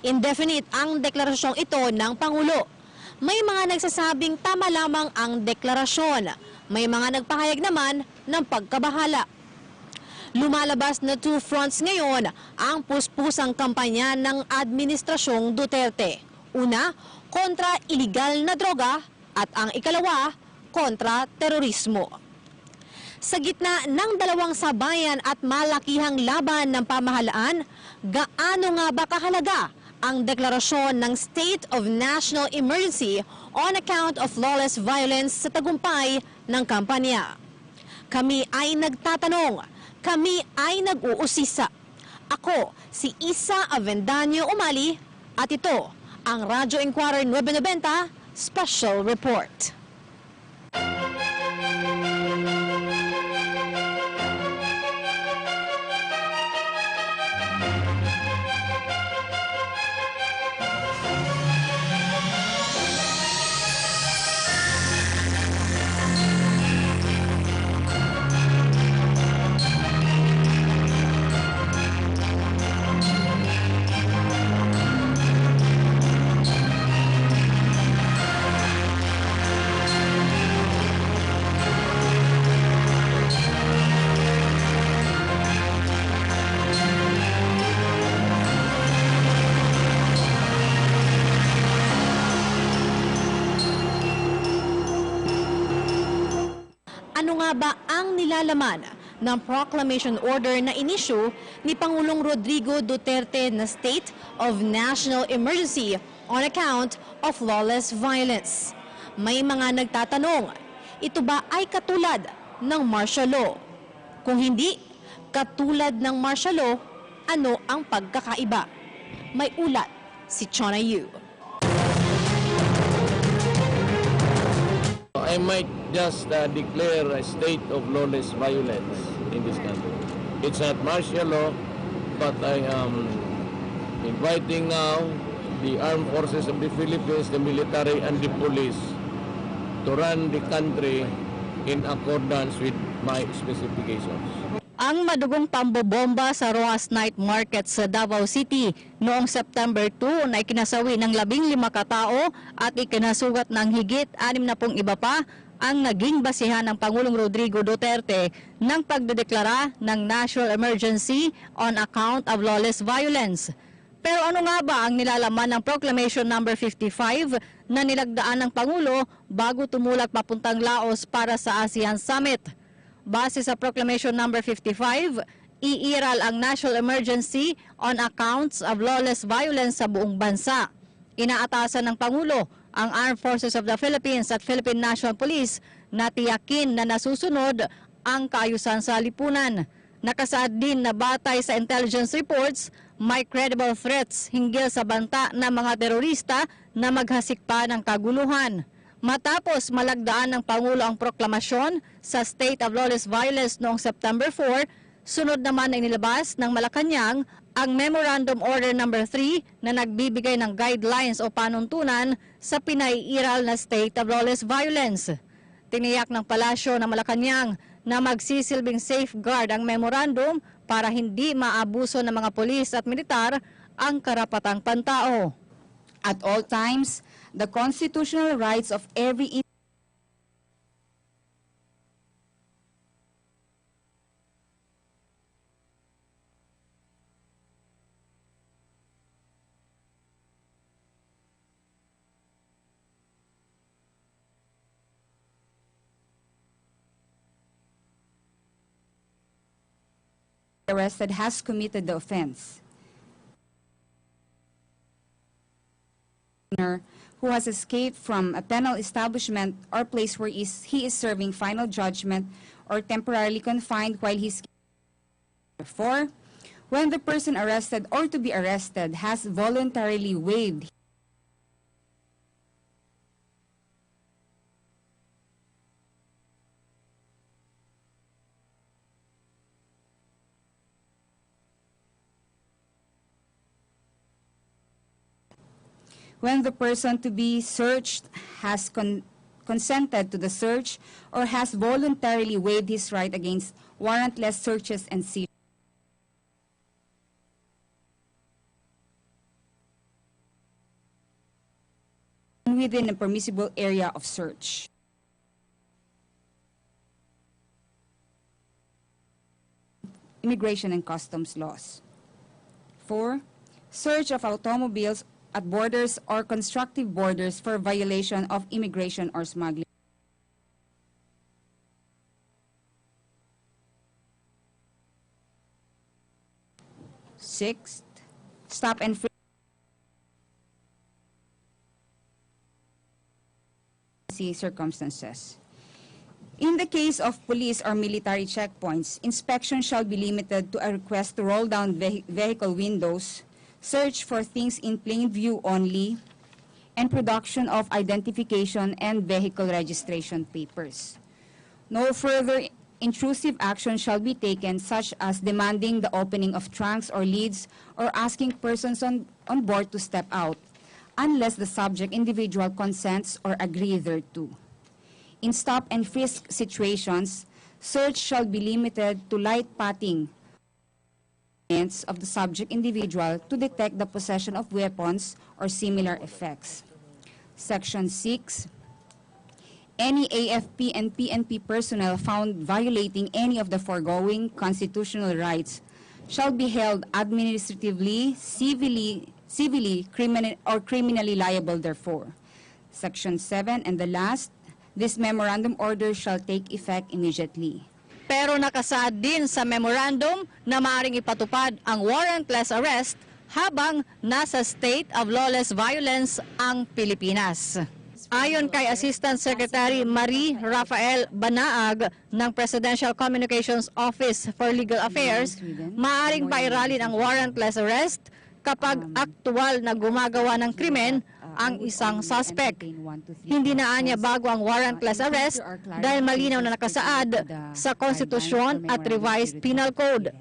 Indefinite ang deklarasyong ito ng Pangulo. May mga nagsasabing tama lamang ang deklarasyon. May mga nagpahayag naman ng pagkabahala. Lumalabas na two fronts ngayon ang puspusang kampanya ng Administrasyong Duterte. Una, kontra iligal na droga at ang ikalawa, kontra terorismo. Sa gitna ng dalawang sabayan at malakihang laban ng pamahalaan, gaano nga ba kahalaga ang deklarasyon ng State of National Emergency on account of lawless violence sa tagumpay ng kampanya? Kami ay nagtatanong, kami ay nag-uusisa. Ako, si Isa Avendaño Umali, at ito ang Radyo Inquirer 990 Special Report. Ano nga ba ang nilalaman ng proclamation order na inisyu ni Pangulong Rodrigo Duterte na State of National Emergency on account of lawless violence? May mga nagtatanong, ito ba ay katulad ng martial law? Kung hindi, katulad ng martial law, ano ang pagkakaiba? May ulat si Chona Yu. I might just declare a state of lawless violence in this country. It's not martial law, but I am inviting now the armed forces of the Philippines, the military and the police to run the country in accordance with my specifications. Ang madugong pambobomba sa Rojas Night Market sa Davao City noong September 2 na ikinasawi ng 15 katao at ikinasugat ng higit 60 iba pa ang naging basihan ng Pangulong Rodrigo Duterte ng pagdedeklara ng National Emergency on account of lawless violence. Pero ano nga ba ang nilalaman ng Proclamation No. 55 na nilagdaan ng Pangulo bago tumulak papuntang Laos para sa ASEAN Summit? Base sa Proclamation No. 55, iiral ang national emergency on accounts of lawless violence sa buong bansa. Inaatasan ng Pangulo ang Armed Forces of the Philippines at Philippine National Police na tiyakin na nasusunod ang kaayusan sa lipunan. Nakasaad din na batay sa intelligence reports, may credible threats hinggil sa banta ng mga terorista na maghasik pa ng kaguluhan. Matapos malagdaan ng Pangulo ang proklamasyon sa State of Lawless Violence noong September 4, sunod naman ay nilabas ng Malacanang ang Memorandum Order No. 3 na nagbibigay ng guidelines o panuntunan sa pinaiiral na State of Lawless Violence. Tiniyak ng Palasyo ng Malacanang na magsisilbing safeguard ang memorandum para hindi maabuso ng mga pulis at militar ang karapatang pantao. At all times, the constitutional rights of every arrested has committed the offense. Who has escaped from a penal establishment or place where he is serving final judgment or temporarily confined while he's. Therefore, when the person arrested or to be arrested has voluntarily waived when the person to be searched has consented to the search or has voluntarily waived his right against warrantless searches and seizures. within a permissible area of search. Immigration and Customs laws. 4. Search of automobiles at borders or constructive borders for violation of immigration or smuggling. Sixth, stop and free circumstances. In the case of police or military checkpoints, inspection shall be limited to a request to roll down vehicle windows, search for things in plain view only, and production of identification and vehicle registration papers. No further intrusive action shall be taken, such as demanding the opening of trunks or lids or asking persons on board to step out, unless the subject individual consents or agree thereto. In stop and frisk situations, search shall be limited to light patting of the subject individual to detect the possession of weapons or similar effects. Section 6. Any AFP and PNP personnel found violating any of the foregoing constitutional rights shall be held administratively, civilly, criminally liable therefor. Section 7, and the last, this memorandum order shall take effect immediately. Pero nakasaad din sa memorandum na maaaring ipatupad ang warrantless arrest habang nasa state of lawless violence ang Pilipinas. Ayon kay Assistant Secretary Marie Rafael Banaag ng Presidential Communications Office for Legal Affairs, maaaring pairalin ang warrantless arrest kapag aktual na gumagawa ng krimen ang isang suspect. Hindi na anya bago ang warrantless arrest dahil malinaw na nakasaad sa konstitusyon at revised penal code.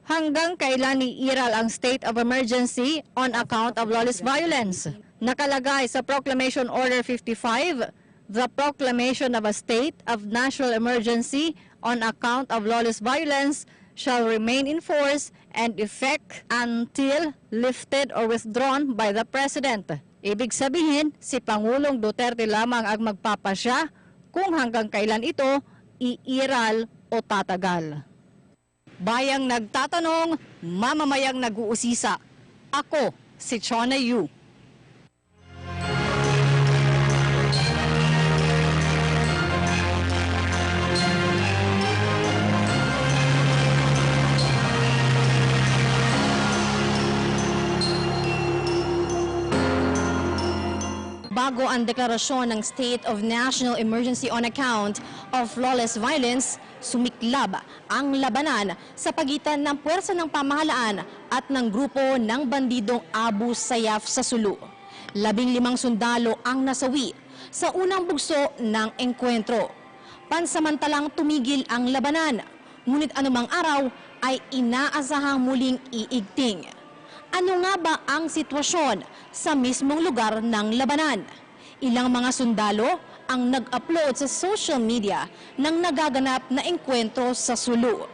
Hanggang kailan iiral ang state of emergency on account of lawless violence? Nakalagay sa Proclamation Order 55, the proclamation of a state of national emergency on account of lawless violence shall remain in force and effect until lifted or withdrawn by the President. Ibig sabihin, si Pangulong Duterte lamang ang magpapasya kung hanggang kailan ito iiral o tatagal. Bayang nagtatanong, mamamayang nag-uusisa. Ako, si Chona Yu. Bago ang deklarasyon ng State of National Emergency on account of lawless violence, sumiklab ang labanan sa pagitan ng puwersa ng pamahalaan at ng grupo ng bandidong Abu Sayyaf sa Sulu. 15 sundalo ang nasawi sa unang bugso ng engkwentro. Pansamantalang tumigil ang labanan, ngunit anumang araw ay inaasahang muling iigting. Ano nga ba ang sitwasyon sa mismong lugar ng labanan? Ilang mga sundalo ang nag-upload sa social media ng nagaganap na engkwentro sa Sulu.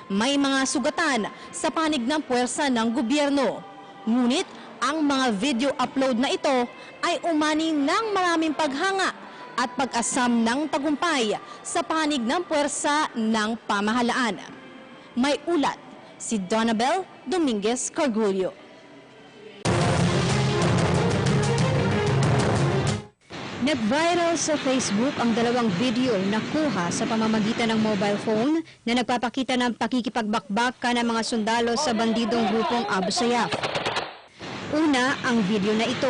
May mga sugatan sa panig ng puwersa ng gobyerno. Ngunit ang mga video upload na ito ay umani ng maraming paghanga at pag-asam ng tagumpay sa panig ng puwersa ng pamahalaan. May ulat si Donabel Dominguez Cargullo. Nag-viral sa Facebook ang dalawang video na kuha sa pamamagitan ng mobile phone na nagpapakita ng pakikipagbakbaka ng mga sundalo sa bandidong grupong Abu Sayyaf. Una, ang video na ito.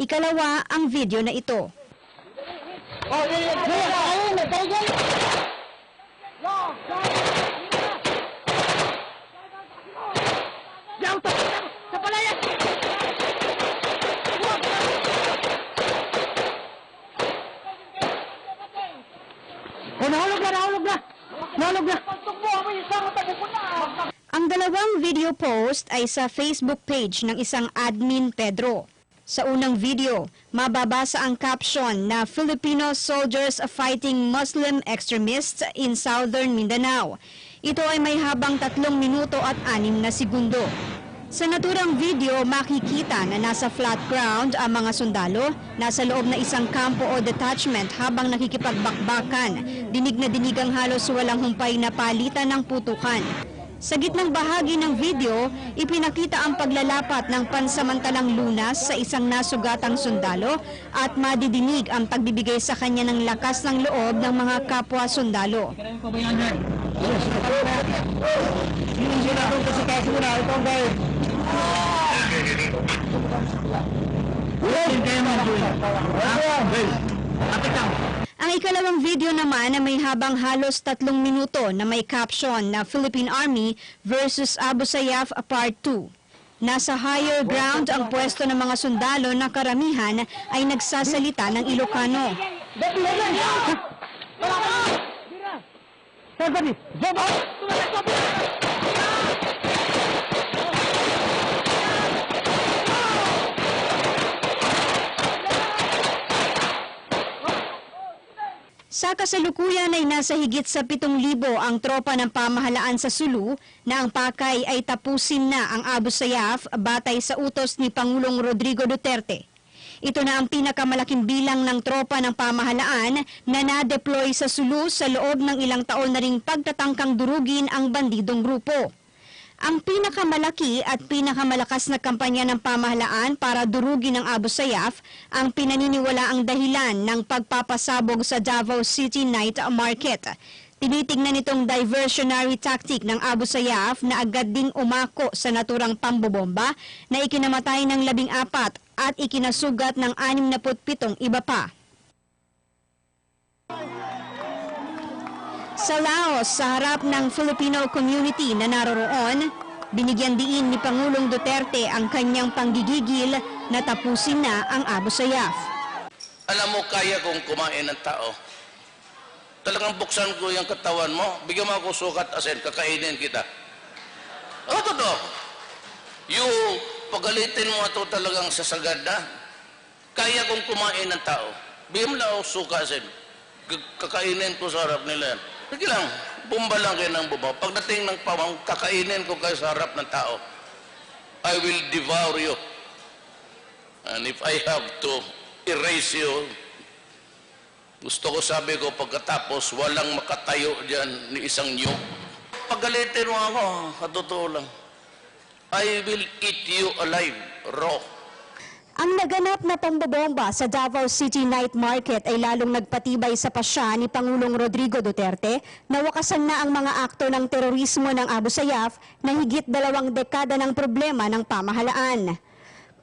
Ikalawa, ang video na ito. Nahulog na! Ang dalawang video post ay sa Facebook page ng isang admin Pedro. Sa unang video, mababasa ang caption na Filipino soldiers fighting Muslim extremists in southern Mindanao. Ito ay may habang 3 minuto at 6 na segundo. Sa naturang video, makikita na nasa flat ground ang mga sundalo, nasa loob na isang kampo o detachment habang nakikipagbakbakan. Dinig na dinig ang halos walang humpay na palitan ng putukan. Sa gitnang bahagi ng video, ipinakita ang paglalapat ng pansamantalang lunas sa isang nasugatang sundalo at madidinig ang pagbibigay sa kanya ng lakas ng loob ng mga kapwa sundalo. Ang ikalawang video naman na may habang halos 3 minuto na may caption na Philippine Army versus Abu Sayyaf Part 2. Nasa higher ground ang pwesto ng mga sundalo na karamihan ay nagsasalita ng Ilocano. Sa kasalukuyan ay nasa higit sa 7,000 ang tropa ng pamahalaan sa Sulu na ang pakay ay tapusin na ang Abu Sayyaf batay sa utos ni Pangulong Rodrigo Duterte. Ito na ang pinakamalaking bilang ng tropa ng pamahalaan na na-deploy sa Sulu sa loob ng ilang taon na ring pagtatangkang durugin ang bandidong grupo. Ang pinakamalaki at pinakamalakas na kampanya ng pamahalaan para durugin ang Abu Sayyaf ang pinaniniwalaang dahilan ng pagpapasabog sa Davao City Night Market. Tinitingnan itong diversionary tactic ng Abu Sayyaf na agad ding umako sa naturang pambobomba na ikinamatay ng 14 at ikinasugat ng 67 iba pa. Sa Laos, sa harap ng Filipino community na naroroon, binigyan diin ni Pangulong Duterte ang kanyang panggigigil na tapusin na ang Abu Sayyaf. Alam mo, kaya kong kumain ng tao. Talagang buksan ko yung katawan mo, bigyan mo ako sukat asin, kakainin kita. Totoo. Yung pagalitin mo ito talagang sasagad na. Kaya kong kumain ng tao. Bigyan mo lang ako sukat asin, kakainin ko sa harap nila yan. Sige lang, bumba lang kayo ng bumba. Pagdating ng pamang, kakainin ko kayo sa harap ng tao. I will devour you. And if I have to erase you, gusto ko sabi ko pagkatapos, walang makatayo dyan ni isang nyo. Pagalitin mo ako, katotoo lang. I will eat you alive, raw. Ang naganap na pambobomba sa Davao City Night Market ay lalong nagpatibay sa pasya ni Pangulong Rodrigo Duterte na wakasan na ang mga akto ng terorismo ng Abu Sayyaf na higit 2 dekada ng problema ng pamahalaan.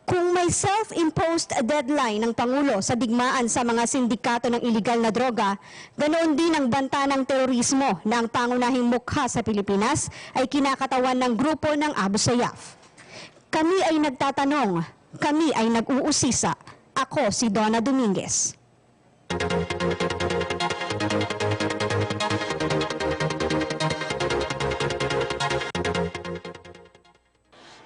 Kung may self-imposed deadline ng Pangulo sa digmaan sa mga sindikato ng iligal na droga, ganoon din ang banta ng terorismo na ang pangunahing mukha sa Pilipinas ay kinakatawan ng grupo ng Abu Sayyaf. Kami ay nagtatanong, kami ay nag-uusisa. Ako si Donna Dominguez.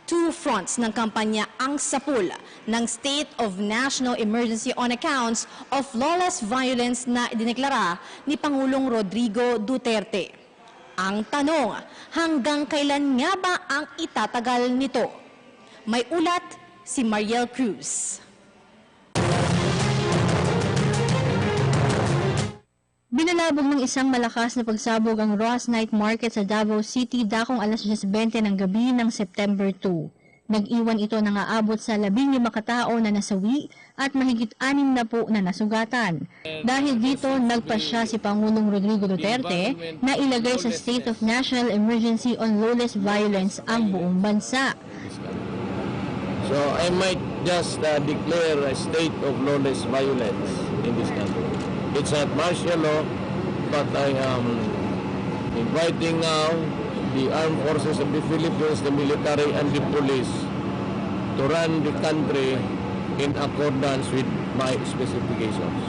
Two fronts ng kampanya ang sapul ng State of National Emergency on accounts of lawless violence na idineklara ni Pangulong Rodrigo Duterte. Ang tanong, hanggang kailan nga ba ang itatagal nito? May ulat si Mariel Cruz. Binalabog ng isang malakas na pagsabog ang Rojas Night Market sa Davao City dakong alas 10:20 ng gabi ng September 2. Nag-iwan ito ng aabot sa 15 katao na nasawi at mahigit 60 na nasugatan. Dahil dito, nagpasya si Pangulong Rodrigo Duterte na ilagay sa State of National Emergency on Lawless Violence ang buong bansa. So I might just declare a state of lawless violence in this country. It's not martial law, but I am inviting now the armed forces of the Philippines, the military and the police to run the country in accordance with my specifications.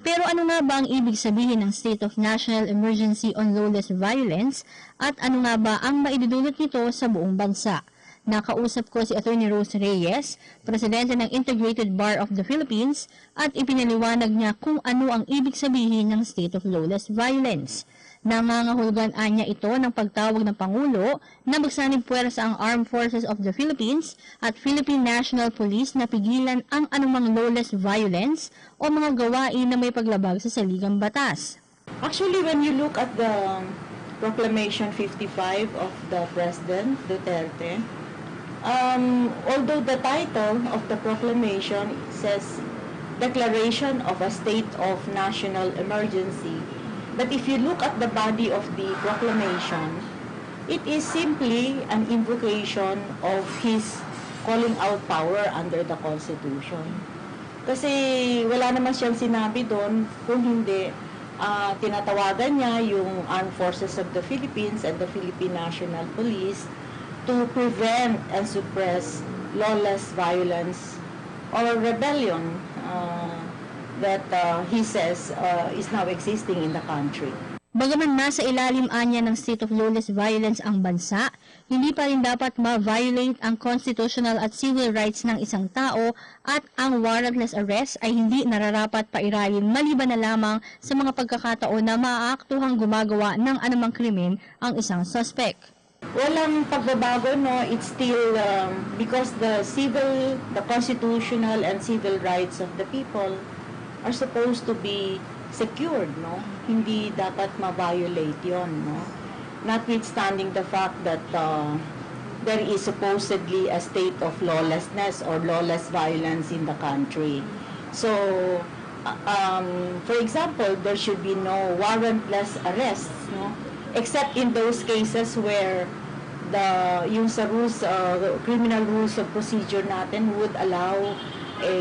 Pero ano nga ba ang ibig sabihin ng State of National Emergency on Lawless Violence at ano nga ba ang maidudulot nito sa buong bansa? Nakausap ko si Atty. Rose Reyes, Presidente ng Integrated Bar of the Philippines, at ipinaliwanag niya kung ano ang ibig sabihin ng State of Lawless Violence. Nangangahulugan niya ito ng pagtawag ng Pangulo na magsanib puwersa ang Armed Forces of the Philippines at Philippine National Police na pigilan ang anumang lawless violence o mga gawain na may paglabag sa saligang batas. Actually, when you look at the Proclamation 55 of the President Duterte, although the title of the proclamation says Declaration of a State of National Emergency, but if you look at the body of the proclamation, it is simply an invocation of his calling out power under the Constitution. Kasi wala naman siyang sinabi doon kung hindi tinatawagan niya yung Armed Forces of the Philippines and the Philippine National Police to prevent and suppress lawless violence or rebellion that he says is now existing in the country. Bagaman nasa ilalim anya ng state of lawless violence ang bansa, hindi pa rin dapat ma-violate ang constitutional at civil rights ng isang tao at ang warrantless arrest ay hindi nararapat pairalin maliban na lamang sa mga pagkakataon na maaaktuhang gumagawa ng anumang krimen ang isang suspect. Walang pagbabago, no? It's still because the constitutional and civil rights of the people are supposed to be secured, no? Hindi dapat ma-violate yon, no? Notwithstanding the fact that there is supposedly a state of lawlessness or lawless violence in the country. So, for example, there should be no warrantless arrests, no? Except in those cases where yung sa rules, criminal rules of procedure natin would allow a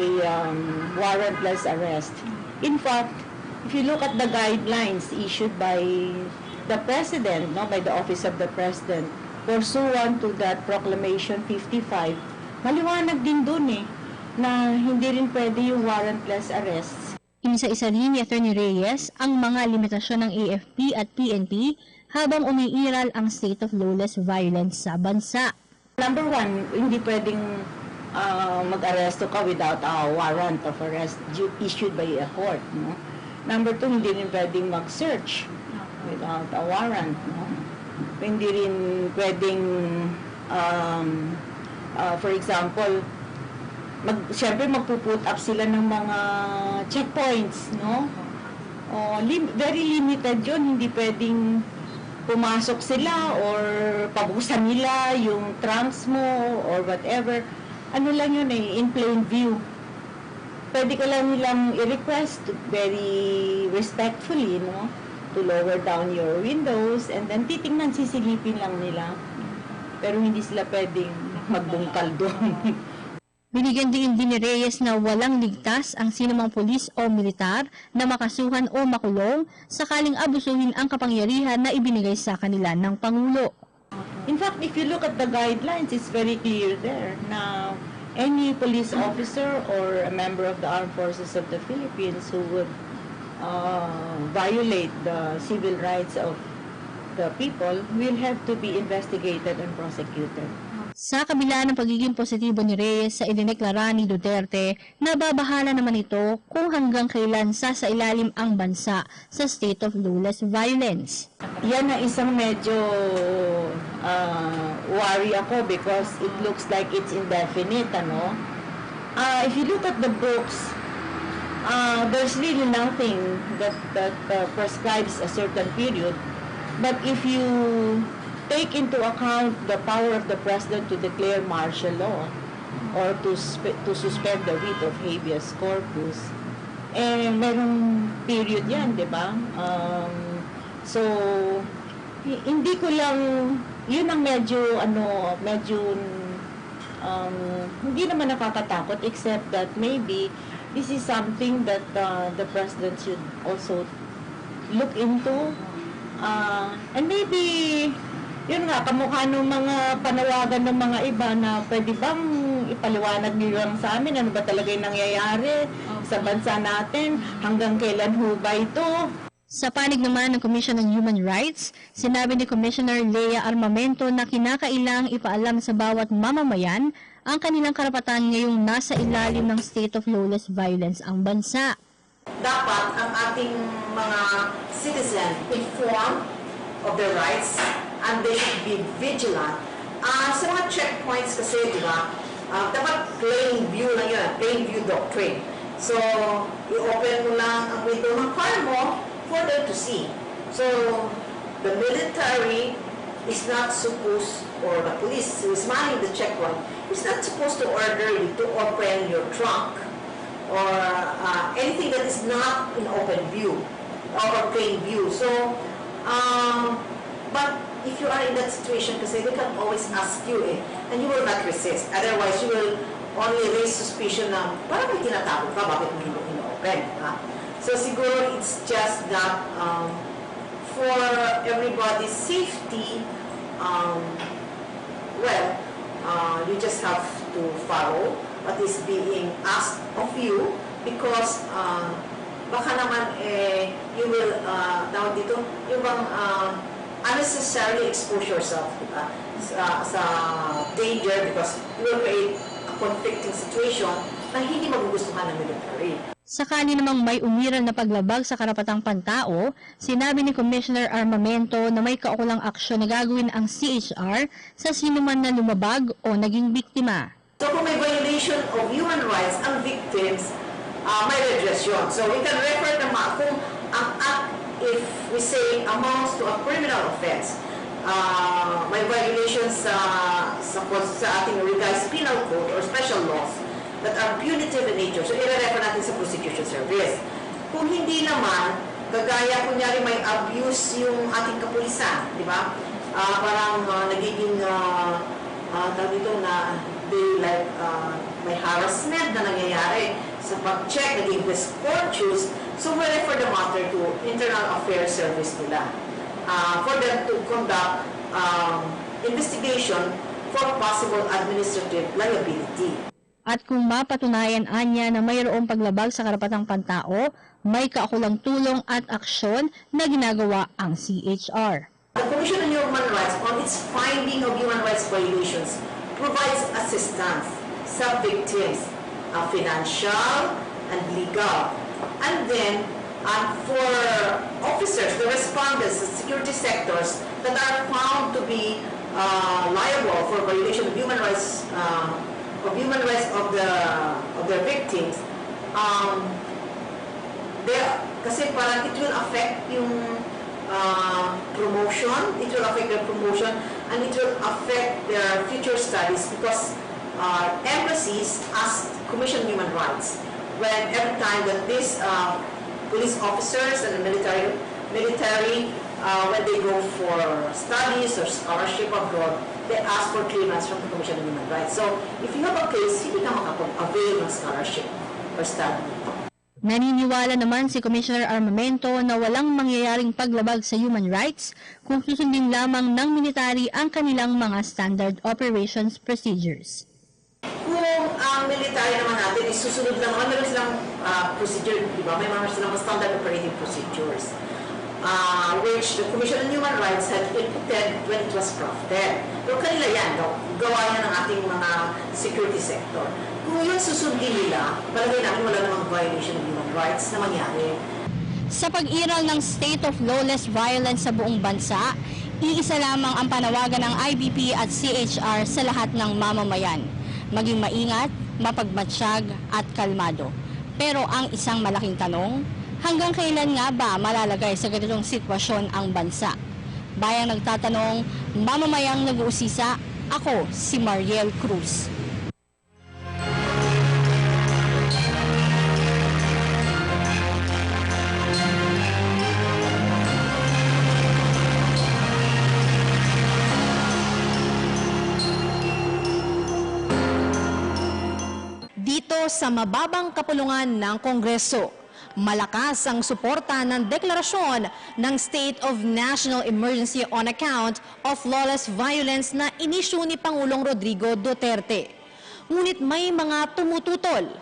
warrantless arrest. In fact, if you look at the guidelines issued by the President, no, by the Office of the President, pursuant to that Proclamation 55, maliwanag din dun na hindi rin pwede yung warrantless arrests. Inisa-isa rin ni Atty. Reyes ang mga limitasyon ng AFP at PNP habang umiiral ang state of lawless violence sa bansa. Number one, hindi pwedeng mag-aresto ka without a warrant of arrest issued by a court, no? Number two, hindi rin pwedeng mag-search without a warrant, no? Hindi rin pwedeng, for example, siyempre magpuput up sila ng mga checkpoints, no? Very limited yun, hindi pwedeng pumasok sila or pabusan nila yung trunks mo or whatever. Ano lang yun in plain view. Pwede ka lang nilang i-request very respectfully, no? To lower down your windows and then titingnan, sisilipin lang nila. Pero hindi sila pwedeng magbungkal doon. Binigyan din ni Reyes na walang ligtas ang sinumang pulis o militar na makasuhan o makulong sakaling abusuhin ang kapangyarihan na ibinigay sa kanila ng Pangulo. In fact, if you look at the guidelines, it's very clear there. Now, any police officer or a member of the Armed Forces of the Philippines who would violate the civil rights of the people will have to be investigated and prosecuted. Sa kabila ng pagiging positibo ni Reyes sa idineklara ni Duterte, nababahala naman ito kung hanggang kailan sasailalim ang bansa sa state of lawless violence. Yan ang isang medyo worry ako because it looks like it's indefinite, ano? If you look at the books, there's really nothing that prescribes a certain period. But if you take into account the power of the President to declare martial law or to suspend the writ of habeas corpus, merong period yan, di ba? So, hindi ko lang, yun ang medyo hindi naman nakakatakot except that maybe this is something that the President should also look into and maybe yun nga, kamukha ng mga panawagan ng mga iba na pwede bang ipaliwanag niyo lang sa amin ano ba talaga yung nangyayari sa bansa natin. Hanggang kailan ho ba ito? Sa panig naman ng Commission on Human Rights, sinabi ni Commissioner Lea Armamento na kinakailangang ipaalam sa bawat mamamayan ang kanilang karapatan ngayong nasa ilalim ng state of lawless violence ang bansa. Dapat ang ating mga citizen informed of their rights and they should be vigilant. Sa mga checkpoints kasi, di ba, dapat plain view lang yun, plain view doctrine. So, i-open mo lang ang window ng car mo for them to see. So, the military is not supposed, or the police who is manning the checkpoint, is not supposed to order you to open your trunk or anything that is not in open view or plain view. So, but if you are in that situation, kasi they can always ask you and you will not resist. Otherwise, you will only raise suspicion na parang may tinatago ka, bakit mo hindi ino-open? So, siguro it's just that for everybody's safety, you just have to follow what is being asked of you because baka naman you will yung bang unnecessarily expose yourself sa danger because you will create a conflicting situation na hindi magugustuhan ng military. Sakali namang may umiral na paglabag sa karapatang pantao, sinabi ni Commissioner Armamento na may kaukulang aksyon na gagawin ang CHR sa sino man na lumabag o naging biktima. So kung may violation of human rights ang victims, may redress yun. So we can refer naman kung ang act, if we say, amounts to a criminal offense, may violations sa ating revised penal code or special laws that are punitive in nature. So, i-refer natin sa prosecution service. Kung hindi naman, kagaya kunyari may abuse yung ating kapulisan, di ba? Parang nagiging, tawag dito na, may harassment na nangyayari sa pag-check, naging misconduct. So, we refer the matter to Internal Affairs Service nila for them to conduct investigation for possible administrative liability. At kung mapatunayan anya na mayroong paglabag sa karapatang pantao, may kaukulang tulong at aksyon na ginagawa ang CHR. The Commission on Human Rights, on its finding of human rights violations, provides assistance sa victims, financial and legal. And then, for officers, the respondents, the security sectors that are found to be liable for violation of human rights of their victims, kasi parang it will affect yung promotion, it will affect their promotion, and it will affect their future studies because embassies ask Commission on Human Rights when every time that these police officers and the military when they go for studies or scholarship abroad, they ask for clearance from the Commission on Human Rights. So, if you have a case, hindi ka makapag-avail ng scholarship or study. Naniniwala naman si Commissioner Armamento na walang mangyayaring paglabag sa human rights kung susundin lamang ng military ang kanilang mga standard operations procedures. Kung ang military naman natin is susunod lang, meron silang procedure, di ba? May mga silang standard operating procedures. Which the Commission on Human Rights had inputted when it was crafted. Pero kanila yan, gawa yan ng ating mga security sector. Kung yun susundin nila, palagay namin wala namang violation of human rights na mangyari. Sa pag-iral ng state of lawless violence sa buong bansa, iisa lamang ang panawagan ng IBP at CHR sa lahat ng mamamayan. Maging maingat, mapagmatsyag at kalmado. Pero ang isang malaking tanong, hanggang kailan nga ba malalagay sa ganitong sitwasyon ang bansa? Bayang nagtatanong, mamamayang nag-uusisa, ako si Mariel Cruz. Dito sa mababang kapulungan ng Kongreso, malakas ang suporta ng deklarasyon ng State of National Emergency on account of lawless violence na inisyu ni Pangulong Rodrigo Duterte. Ngunit may mga tumututol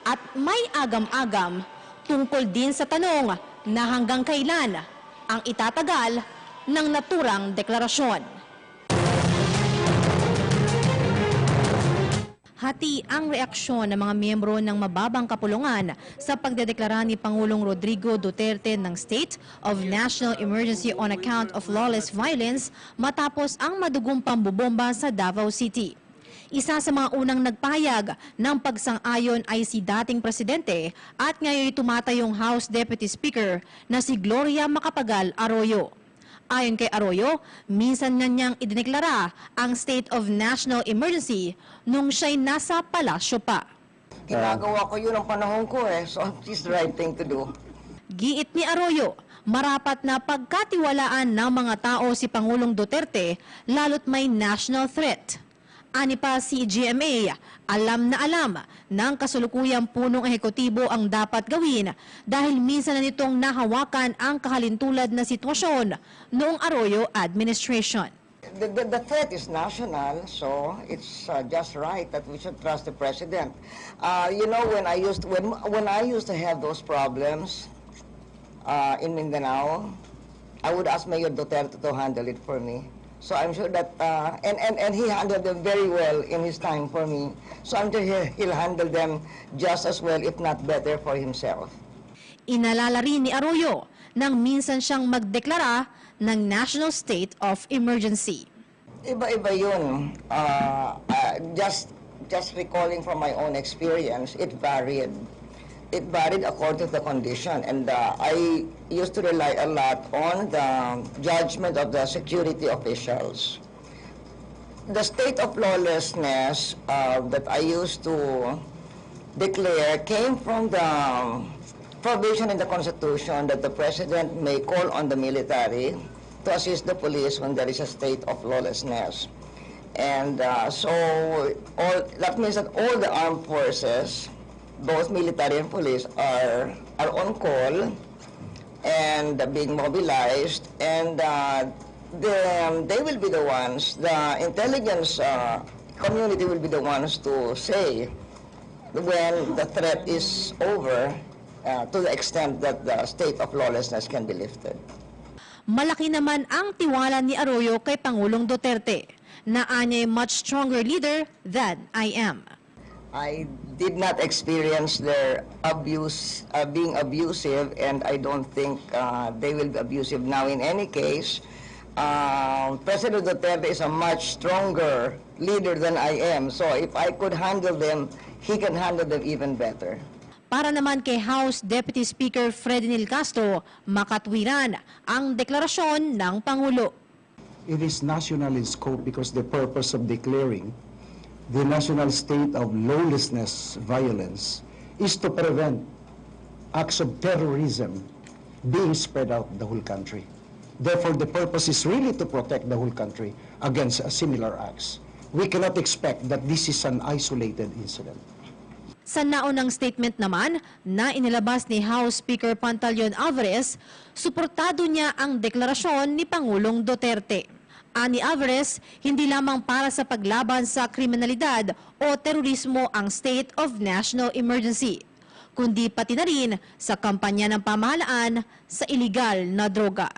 At may agam-agam tungkol din sa tanong na hanggang kailan ang itatagal ng naturang deklarasyon. Hati ang reaksyon ng mga miyembro ng mababang kapulungan sa pagdedeklara ni Pangulong Rodrigo Duterte ng State of National Emergency on account of lawless violence matapos ang madugong pambobomba sa Davao City. Isa sa mga unang nagpahayag ng pagsang-ayon ay si dating presidente at ngayon tumatayong House Deputy Speaker na si Gloria Macapagal Arroyo. Ayon kay Arroyo, minsan nga niyang idineklara ang state of national emergency nung siya'y nasa palasyo pa. Ginagawa ko yun ang panahon ko so it's the right thing to do. Giit ni Arroyo, marapat na pagkatiwalaan ng mga tao si Pangulong Duterte lalo't may national threat. Ani pa si GMA, alam na alam ng kasulukuyang punong ehekutibo ang dapat gawin dahil minsan na nitong nahawakan ang kahalintulad na sitwasyon noong Arroyo administration. The threat is national, so it's just right that we should trust the president. You know, when I used to have those problems in Mindanao, I would ask Mayor Duterte to handle it for me. So I'm sure that, and he handled them very well in his time for me. So I'm sure he'll handle them just as well, if not better, for himself. Inalala rin ni Arroyo nang minsan siyang magdeklara ng national state of emergency. Iba-iba yun. Just recalling from my own experience, it varied. It varied according to the condition, and I used to rely a lot on the judgment of the security officials. The state of lawlessness that I used to declare came from the provision in the Constitution that the President may call on the military to assist the police when there is a state of lawlessness. And so that means that all the armed forces, both military and police, are on call and being mobilized, and they will be the ones, the intelligence community will be the ones to say when the threat is over, to the extent that the state of lawlessness can be lifted. Malaki naman ang tiwala ni Arroyo kay Pangulong Duterte na anya'y much stronger leader than I am. I did not experience their abuse, being abusive, and I don't think they will be abusive now. In any case, President Duterte is a much stronger leader than I am. So if I could handle them, he can handle them even better. Para naman kay House Deputy Speaker Fredinil Castro, makatwiran ang deklarasyon ng Pangulo. It is national in scope because the purpose of declaring the national state of lawlessness violence is to prevent acts of terrorism being spread out the whole country. Therefore, the purpose is really to protect the whole country against similar acts. We cannot expect that this is an isolated incident. Sa naunang statement naman na inilabas ni House Speaker Pantaleon Alvarez, suportado niya ang deklarasyon ni Pangulong Duterte. Ani Alvarez, hindi lamang para sa paglaban sa kriminalidad o terorismo ang state of national emergency, kundi pati na rin sa kampanya ng pamahalaan sa iligal na droga.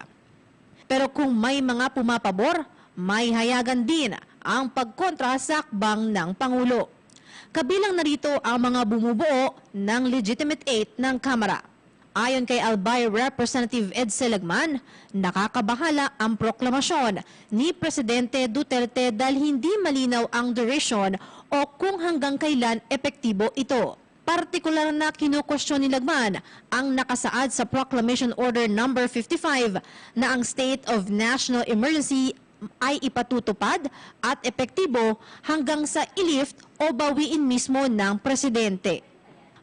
Pero kung may mga pumapabor, may hayagan din ang pagkontra sa akbang ng Pangulo. Kabilang narito ang mga bumubuo ng legitimate aid ng Kamara. Ayon kay Albay Representative Ed Seligman, nakakabahala ang proklamasyon ni Presidente Duterte dahil hindi malinaw ang duration o kung hanggang kailan epektibo ito. Partikular na kinukwestiyon ni Lagman ang nakasaad sa Proclamation Order No. 55 na ang state of national emergency ay ipatutupad at epektibo hanggang sa ilift o bawiin mismo ng presidente.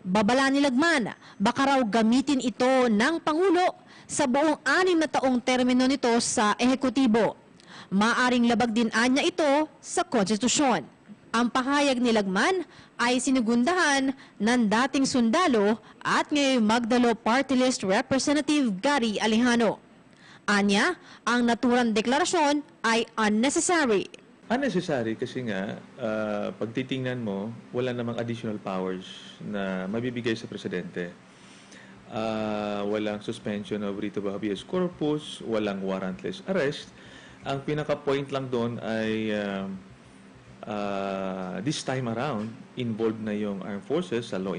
Babala ni Lagman, baka raw gamitin ito ng Pangulo sa buong 6 na taong termino nito sa ehekutibo. Maaring labag din anya ito sa konstitusyon. Ang pahayag ni Lagman ay sinugundahan ng dating sundalo at ngayong Magdalo Party List Representative Gary Alejano. Anya, ang naturang deklarasyon ay unnecessary. Unnecessary kasi nga, pag titingnan mo, wala namang additional powers na mabibigay sa presidente. Walang suspension of writ of habeas corpus, walang warrantless arrest. Ang pinaka-point lang doon ay this time around, involved na yung armed forces sa law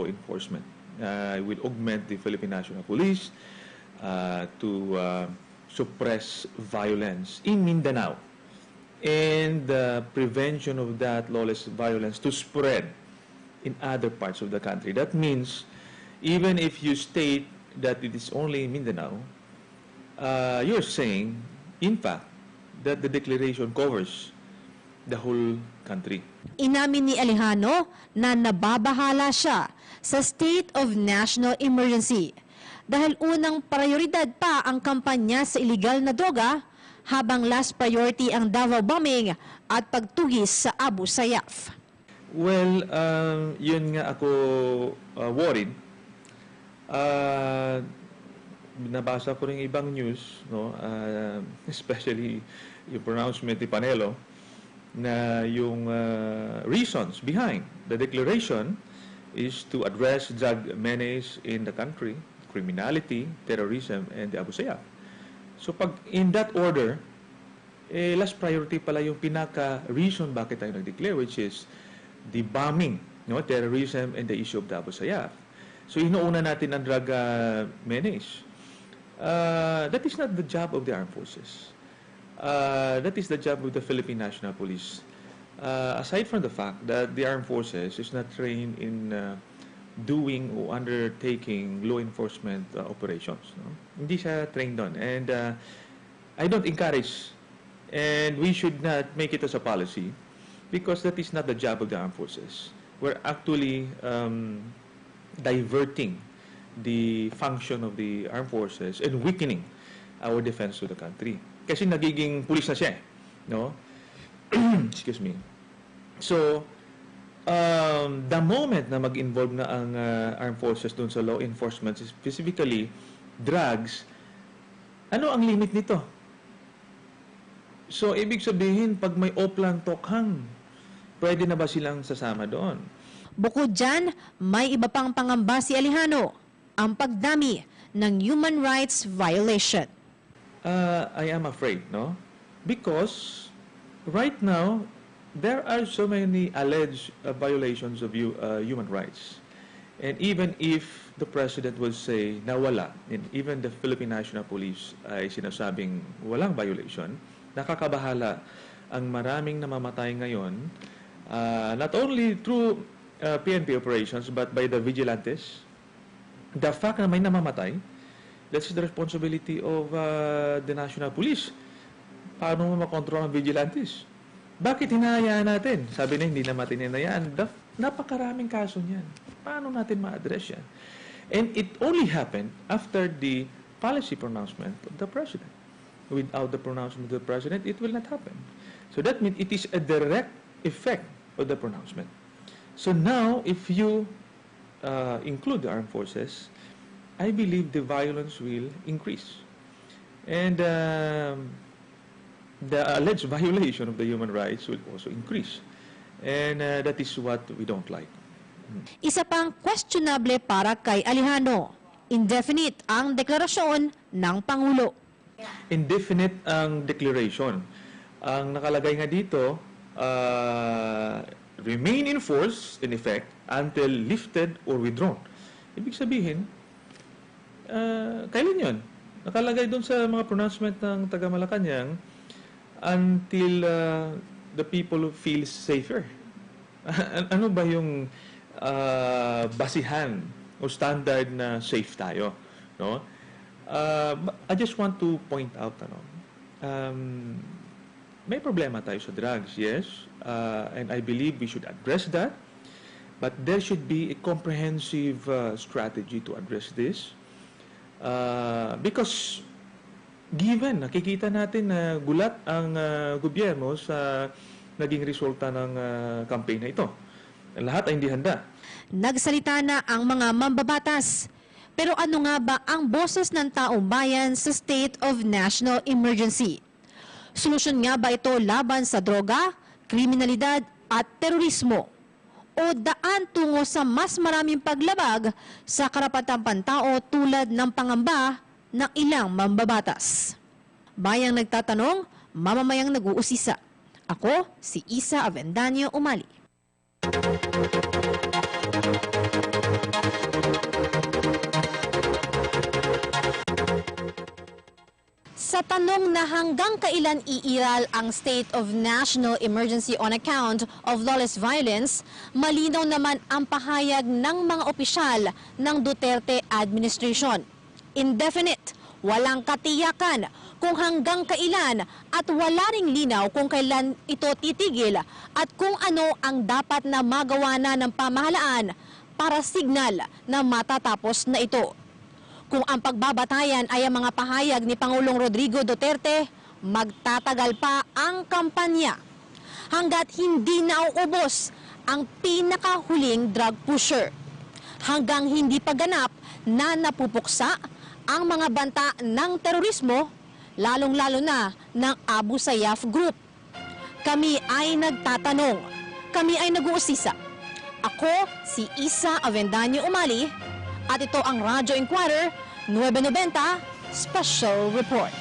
enforcement. Will augment the Philippine National Police to suppress violence in Mindanao and the prevention of that lawless violence to spread in other parts of the country. That means even if you state that it is only in Mindanao, you're saying, in fact, that the declaration covers the whole country. Inamin ni Alejano na nababahala siya sa state of national emergency dahil unang prioridad pa ang kampanya sa illegal na droga habang last priority ang Davao bombing at pagtugis sa Abu Sayyaf. Well, yun nga ako worried. Nabasa ko rin ibang news, no? Especially yung pronouncement ni Panelo, na yung reasons behind the declaration is to address drug menace in the country, criminality, terrorism, and the Abu Sayyaf. So pag in that order, last priority pala yung pinaka-reason bakit tayo nag-declare, which is the bombing, no, terrorism, and the issue of the Abu Sayyaf. So inuuna natin ang drug menace. That is not the job of the armed forces. That is the job of the Philippine National Police. Aside from the fact that the armed forces is not trained in doing or undertaking law enforcement operations. No? Hindi siya trained doon. And I don't encourage, and we should not make it as a policy because that is not the job of the armed forces. We're actually diverting the function of the armed forces and weakening our defense to the country. Kasi nagiging pulis na siya, no? Excuse me. So, the moment na mag-involve na ang armed forces doon sa law enforcement, specifically drugs, ano ang limit nito? So, ibig sabihin, pag may oplang tokhang, pwede na ba silang sasama doon? Bukod dyan, may iba pang pangamba si Alejano, ang pagdami ng human rights violation. I am afraid, no? Because right now, there are so many alleged violations of human rights. And even if the President would say na wala, and even the Philippine National Police ay sinasabing walang violation, nakakabahala ang maraming namamatay ngayon, not only through PNP operations, but by the vigilantes. The fact na may namamatay, that's the responsibility of the National Police. Paano mo makontrol ang vigilantes? Bakit hinahayaan natin? Sabi na hindi natin hinahayaan. Napakaraming kaso niyan. Paano natin ma-address yan? And it only happened after the policy pronouncement of the President. Without the pronouncement of the President, it will not happen. So that means it is a direct effect of the pronouncement. So now, if you include the armed forces, I believe the violence will increase. And the alleged violation of the human rights will also increase. And that is what we don't like. Isa pang questionable para kay Alejano, indefinite ang deklarasyon ng Pangulo. Indefinite ang declaration. Ang nakalagay nga dito, remain in force, in effect, until lifted or withdrawn. Ibig sabihin, kailan yun? Nakalagay doon sa mga pronouncement ng taga Malacanang, until the people feel safer. Ano ba yung basihan o standard na safe tayo? No? I just want to point out, may problema tayo sa drugs, yes, and I believe we should address that, but there should be a comprehensive strategy to address this, because given, nakikita natin na gulat ang gobyerno sa naging resulta ng campaign na ito. Lahat ay hindi handa. Nagsalita na ang mga mambabatas. Pero ano nga ba ang boses ng taong bayan sa state of national emergency? Solusyon nga ba ito laban sa droga, kriminalidad at terorismo? O daan tungo sa mas maraming paglabag sa karapatang pantao tulad ng pangamba ng ilang mambabatas? Bayang nagtatanong, mamamayang nag-uusisa. Ako, si Isa Avendaño Umali. Sa tanong na hanggang kailan iiral ang state of national emergency on account of lawless violence, malinaw naman ang pahayag ng mga opisyal ng Duterte administration. Indefinite, walang katiyakan kung hanggang kailan at wala ring linaw kung kailan ito titigil at kung ano ang dapat na magawa na ng pamahalaan para signal na matatapos na ito. Kung ang pagbabatayan ay ang mga pahayag ni Pangulong Rodrigo Duterte, magtatagal pa ang kampanya hanggat hindi nauubos ang pinakahuling drug pusher. Hanggang hindi pa ganap na napupuksa ang mga banta ng terorismo, lalong-lalo na ng Abu Sayyaf Group. Kami ay nagtatanong, kami ay nag-uusisa. Ako si Isa Avendaño Umali, at ito ang Radyo Inquirer 990 Special Report.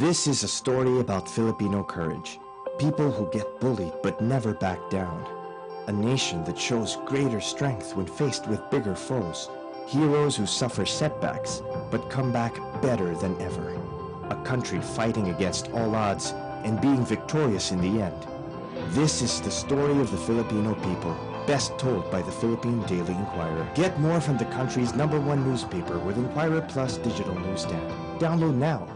This is a story about Filipino courage. People who get bullied but never back down. A nation that shows greater strength when faced with bigger foes. Heroes who suffer setbacks but come back better than ever. A country fighting against all odds and being victorious in the end. This is the story of the Filipino people, best told by the Philippine Daily Inquirer. Get more from the country's #1 newspaper with Inquirer Plus digital newsstand. Download now.